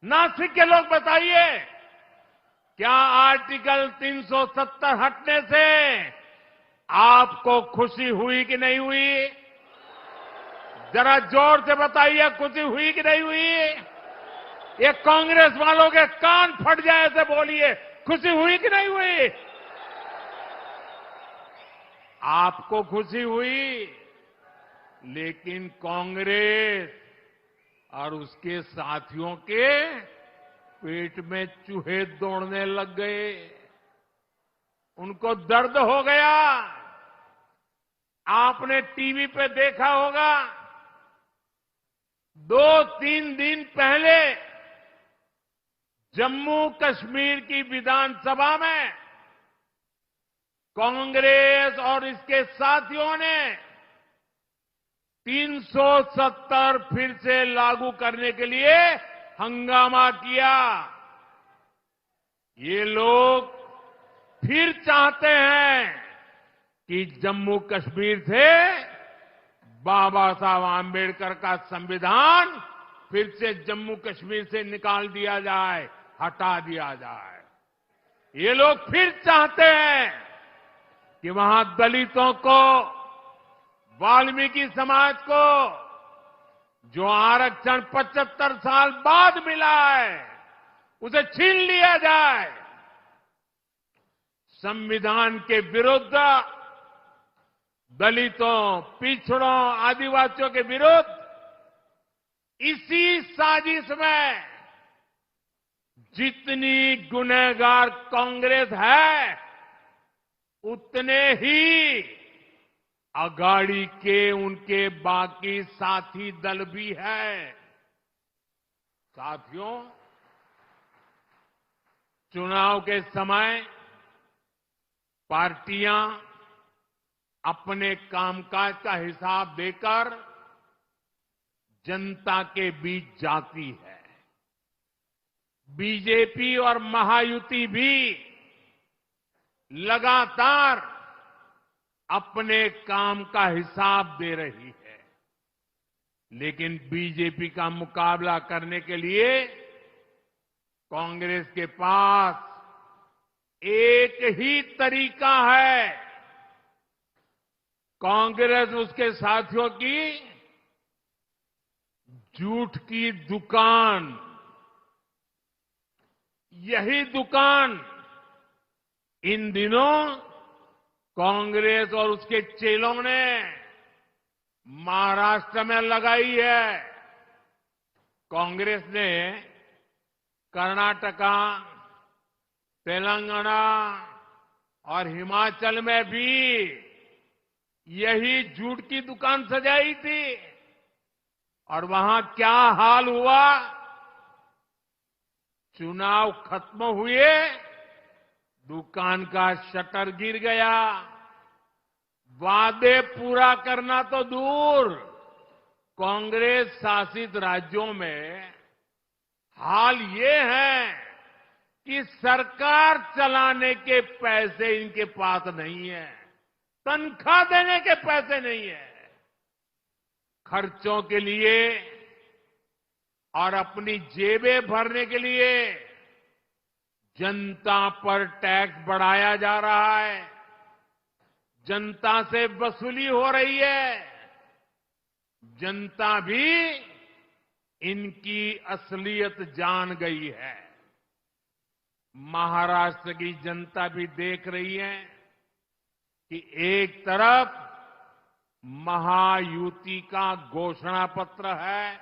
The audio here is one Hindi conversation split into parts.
नासिक के लोग बताइए, क्या आर्टिकल 370 हटने से आपको खुशी हुई कि नहीं हुई? जरा जोर से बताइए, खुशी हुई कि नहीं हुई? ये कांग्रेस वालों के कान फट जाए ऐसे बोलिए, खुशी हुई कि नहीं हुई? आपको खुशी हुई, लेकिन कांग्रेस और उसके साथियों के पेट में चूहे दौड़ने लग गए। उनको दर्द हो गया। आपने टीवी पे देखा होगा, 2-3 दिन पहले जम्मू कश्मीर की विधानसभा में कांग्रेस और इसके साथियों ने 370 फिर से लागू करने के लिए हंगामा किया। ये लोग फिर चाहते हैं कि जम्मू कश्मीर से बाबा साहब आंबेडकर का संविधान फिर से जम्मू कश्मीर से निकाल दिया जाए, हटा दिया जाए। ये लोग फिर चाहते हैं कि वहां दलितों को, वाल्मीकि समाज को जो आरक्षण 75 साल बाद मिला है, उसे छीन लिया जाए। संविधान के विरुद्ध, दलितों, पिछड़ों, आदिवासियों के विरुद्ध इसी साजिश में जितनी गुनहगार कांग्रेस है, उतने ही अगाड़ी के उनके बाकी साथी दल भी है। साथियों, चुनाव के समय पार्टियां अपने कामकाज का हिसाब देकर जनता के बीच जाती है। बीजेपी और महायुति भी लगातार अपने काम का हिसाब दे रही है, लेकिन बीजेपी का मुकाबला करने के लिए कांग्रेस के पास एक ही तरीका है। कांग्रेस उसके साथियों की झूठ की दुकान, यही दुकान इन दिनों कांग्रेस और उसके चेलों ने महाराष्ट्र में लगाई है। कांग्रेस ने कर्नाटका, तेलंगाना और हिमाचल में भी यही झूठ की दुकान सजाई थी, और वहां क्या हाल हुआ? चुनाव खत्म हुए, दुकान का शटर गिर गया। वादे पूरा करना तो दूर, कांग्रेस शासित राज्यों में हाल ये है कि सरकार चलाने के पैसे इनके पास नहीं है, तनख्वाह देने के पैसे नहीं है। खर्चों के लिए और अपनी जेबें भरने के लिए जनता पर टैक्स बढ़ाया जा रहा है, जनता से वसूली हो रही है। जनता भी इनकी असलियत जान गई है। महाराष्ट्र की जनता भी देख रही है कि एक तरफ महायुति का घोषणा पत्र है,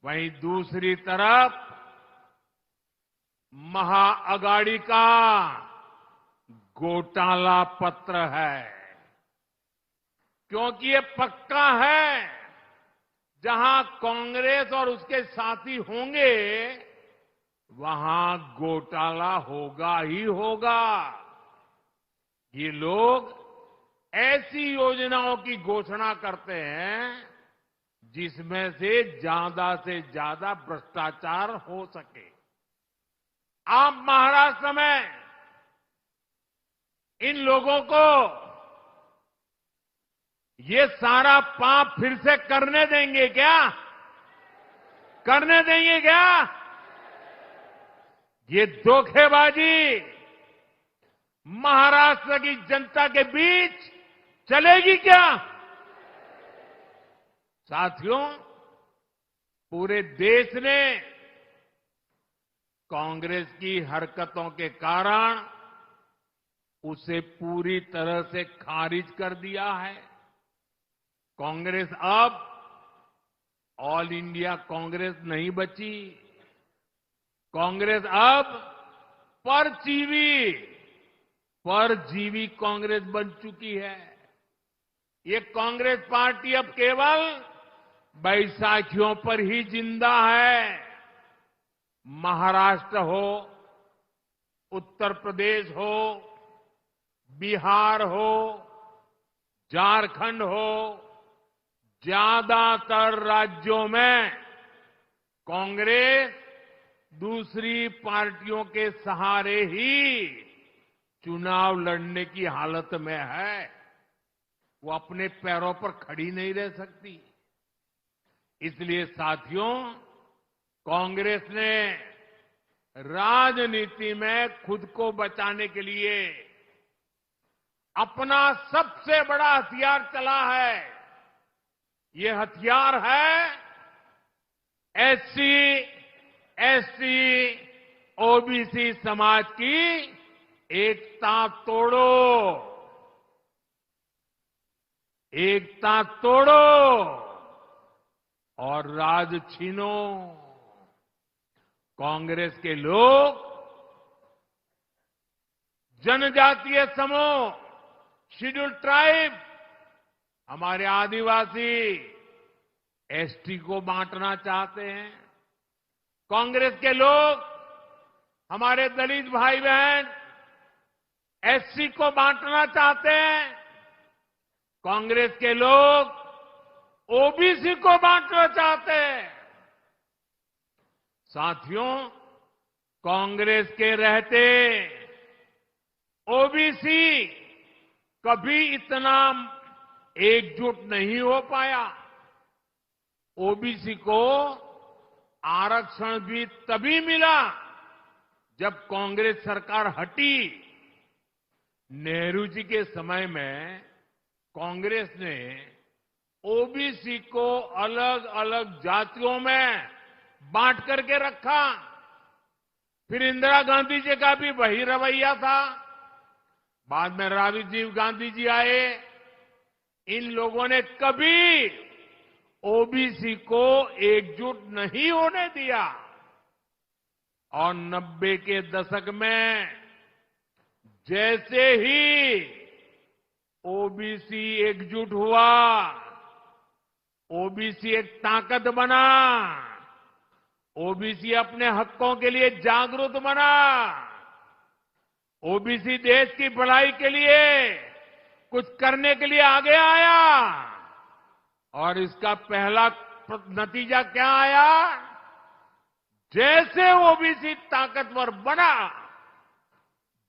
वहीं दूसरी तरफ महाअगाड़ी का घोटाला पत्र है। क्योंकि ये पक्का है, जहां कांग्रेस और उसके साथी होंगे, वहां घोटाला होगा ही होगा। ये लोग ऐसी योजनाओं की घोषणा करते हैं जिसमें से ज्यादा भ्रष्टाचार हो सके। आप महाराष्ट्र में इन लोगों को ये सारा पाप फिर से करने देंगे क्या? करने देंगे क्या? ये धोखेबाजी महाराष्ट्र की जनता के बीच चलेगी क्या? साथियों, पूरे देश ने कांग्रेस की हरकतों के कारण उसे पूरी तरह से खारिज कर दिया है। कांग्रेस अब ऑल इंडिया कांग्रेस नहीं बची। कांग्रेस अब परजीवी कांग्रेस बन चुकी है। ये कांग्रेस पार्टी अब केवल बैसाखियों पर ही जिंदा है। महाराष्ट्र हो, उत्तर प्रदेश हो, बिहार हो, झारखंड हो, ज्यादातर राज्यों में कांग्रेस दूसरी पार्टियों के सहारे ही चुनाव लड़ने की हालत में है। वो अपने पैरों पर खड़ी नहीं रह सकती। इसलिए साथियों, कांग्रेस ने राजनीति में खुद को बचाने के लिए अपना सबसे बड़ा हथियार चला है। ये हथियार है एससी, एसटी, ओबीसी समाज की एकता तोड़ो, एकता तोड़ो और राज छीनो। कांग्रेस के लोग जनजातीय समूह, शेड्यूल ट्राइब, हमारे आदिवासी, एसटी को बांटना चाहते हैं। कांग्रेस के लोग हमारे दलित भाई बहन एससी को बांटना चाहते हैं। कांग्रेस के लोग ओबीसी को बांटना चाहते हैं। साथियों, कांग्रेस के रहते ओबीसी कभी इतना एकजुट नहीं हो पाया। ओबीसी को आरक्षण भी तभी मिला जब कांग्रेस सरकार हटी। नेहरू जी के समय में कांग्रेस ने ओबीसी को अलग अलग जातियों में बांट करके रखा। फिर इंदिरा गांधी जी का भी वही रवैया था। बाद में राजीव गांधी जी आए। इन लोगों ने कभी ओबीसी को एकजुट नहीं होने दिया। और 90 के दशक में जैसे ही ओबीसी एकजुट हुआ, ओबीसी एक ताकत बना, ओबीसी अपने हकों के लिए जागरूक बना, ओबीसी देश की भलाई के लिए कुछ करने के लिए आगे आया। और इसका पहला नतीजा क्या आया? जैसे ओबीसी ताकतवर बना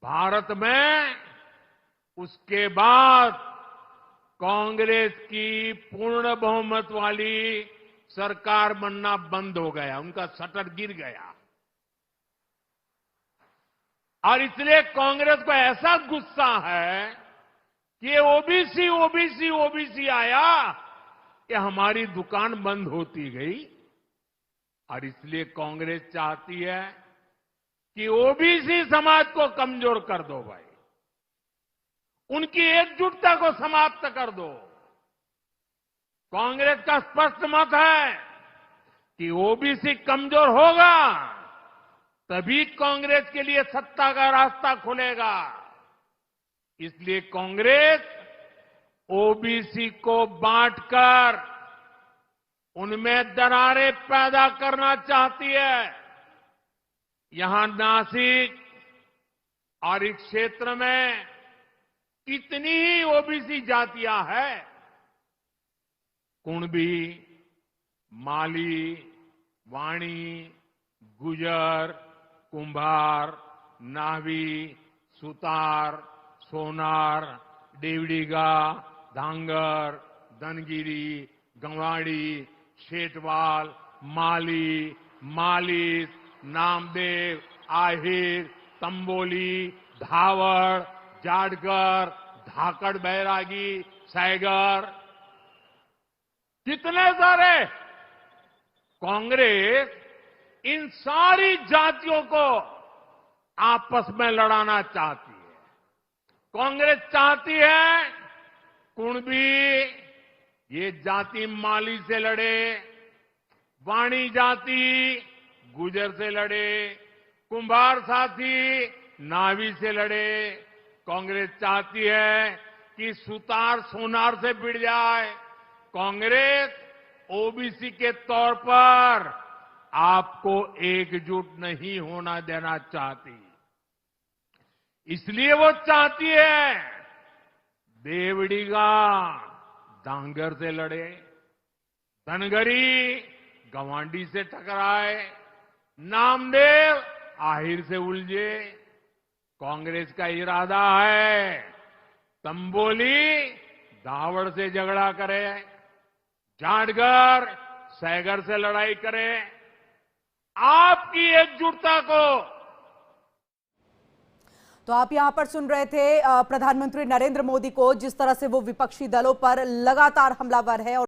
भारत में, उसके बाद कांग्रेस की पूर्ण बहुमत वाली सरकार बनना बंद हो गया। उनका शटर गिर गया। और इसलिए कांग्रेस को ऐसा गुस्सा है कि ये ओबीसी ओबीसी ओबीसी आया कि हमारी दुकान बंद होती गई। और इसलिए कांग्रेस चाहती है कि ओबीसी समाज को कमजोर कर दो भाई, उनकी एकजुटता को समाप्त कर दो। कांग्रेस का स्पष्ट मत है कि ओबीसी कमजोर होगा तभी कांग्रेस के लिए सत्ता का रास्ता खुलेगा। इसलिए कांग्रेस ओबीसी को बांटकर उनमें दरारें पैदा करना चाहती है। यहां नासिक और इस क्षेत्र में कितनी ही ओबीसी जातियां हैं, कुणबी, माली, वाणी, गुजर, कुंभार, नावी, सुतार, सोनार, देवड़ीगा, धांगर, धनगिरी, गंवाड़ी, शेटवाल, माली, मालिस, नामदेव, आहिर, तंबोली, धावड़, जाटगर, धाकड़ बैरागी, सैगर, कितने सारे। कांग्रेस इन सारी जातियों को आपस में लड़ाना चाहती है। कांग्रेस चाहती है कुणबी ये जाति माली से लड़े, वाणी जाति गुजर से लड़े, कुंभार साथी नावी से लड़े। कांग्रेस चाहती है कि सुतार सोनार से भिड़ जाए। कांग्रेस ओबीसी के तौर पर आपको एकजुट नहीं होना देना चाहती। इसलिए वो चाहती है देवड़ीगा डांगर से लड़े, धनगरी गवांडी से टकराए, नामदेव आहिर से उलझे। कांग्रेस का इरादा है तंबोली दावड़ से झगड़ा करे, जाटगर सैगर से लड़ाई करे। आपकी एकजुटता को। तो आप यहां पर सुन रहे थे प्रधानमंत्री नरेंद्र मोदी को, जिस तरह से वो विपक्षी दलों पर लगातार हमलावर है।